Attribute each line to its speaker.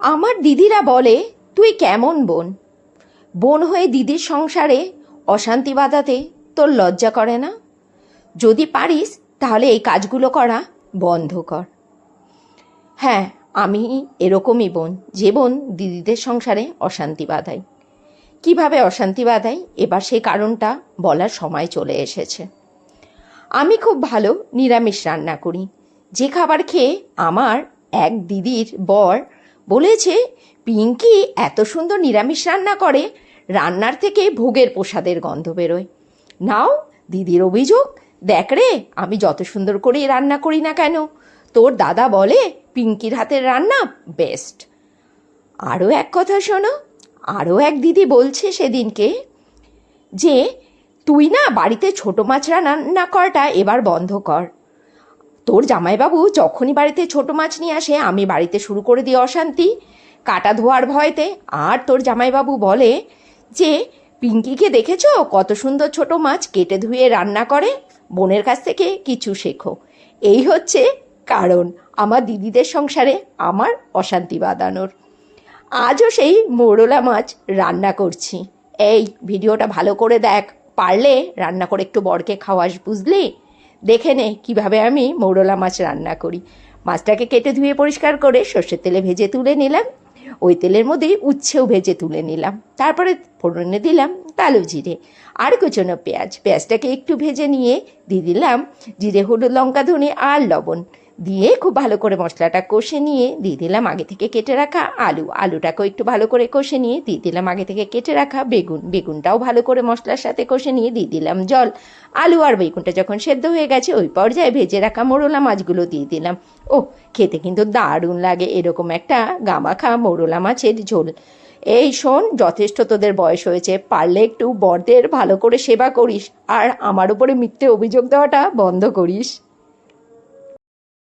Speaker 1: আমার দিদিরা বলে তুই কেমন বোন, বোন হয়ে দিদির সংসারে অশান্তি বাঁধাতে তোর লজ্জা করে না? যদি পারিস তাহলে এই কাজগুলো করা বন্ধ কর। হ্যাঁ, আমি এরকমই বোন, যে বোন দিদিদের সংসারে অশান্তি বাঁধাই। কিভাবে অশান্তি বাঁধাই এবার সেই কারণটা বলার সময় চলে এসেছে। আমি খুব ভালো নিরামিষ রান্না করি। যে খাবার খেয়ে আমার এক দিদির বর বলেছে পিঙ্কি এত সুন্দর নিরামিষ রান্না করে, রান্নার থেকে ভোগের প্রসাদের গন্ধ বেরোয়। নাও দিদির অভিযোগ, দেখ রে আমি যত সুন্দর করেই রান্না করি না কেন, তোর দাদা বলে পিঙ্কির হাতের রান্না বেস্ট। আরও এক কথা শোনো, আরও এক দিদি বলছে সেদিনকে যে তুই না বাড়িতে ছোট মাছ রান্না করাটা এবার বন্ধ কর। তোর জামাইবাবু যখনই বাড়িতে ছোট মাছ নিয়ে আসে আমি বাড়িতে শুরু করে দিই অশান্তি, কাটা ধোয়ার ভয়তে। আর তোর জামাইবাবু বলে যে পিঙ্কিকে দেখেছো কত সুন্দর ছোট মাছ কেটে ধুয়ে রান্না করে, বোনের কাছ থেকে কিছু শেখো। এই হচ্ছে কারণ আমার দিদিদের সংসারে আমার অশান্তি বাঁধানোর। আজও সেই মোরলা মাছ রান্না করছি। এই ভিডিওটা ভালো করে দেখ, পারলে রান্না করে একটু বরকে খাওয়াস, বুঝলি? দেখে নে কীভাবে আমি মৌরলা মাছ রান্না করি। মাছটাকে কেটে ধুয়ে পরিষ্কার করে সর্ষের তেলে ভেজে তুলে নিলাম, ওই তেলের মধ্যে উচ্ছেও ভেজে তুলে নিলাম। তারপরে ফোড়নে দিলাম কালো জিরে আর কুচনো পেঁয়াজটাকে একটু ভেজে নিয়ে দিয়ে দিলাম জিরে, হলুদ, লঙ্কা, ধনে আর লবণ দিয়ে খুব ভালো করে মশলাটা কষে নিয়ে দিয়ে দিলাম আগে থেকে কেটে রাখা আলুটাকেও একটু ভালো করে কষে নিয়ে দিয়ে দিলাম আগে থেকে কেটে রাখা বেগুনটাও ভালো করে মশলার সাথে কষে নিয়ে দিয়ে দিলাম জল। আলু আর বেগুনটা যখন সেদ্ধ হয়ে গেছে ওই পর্যায়ে ভেজে রাখা মোরলা মাছগুলো দিয়ে দিলাম। ও খেতে কিন্তু দারুণ লাগে এরকম একটা গামাখা মোরলা মাছের ঝোল। এই শোন, যথেষ্ট তোদের বয়স হয়েছে, পারলে একটু বড়দের ভালো করে সেবা করিস আর আমার উপরে মিথ্যে অভিযোগ দেওয়াটা বন্ধ করিস।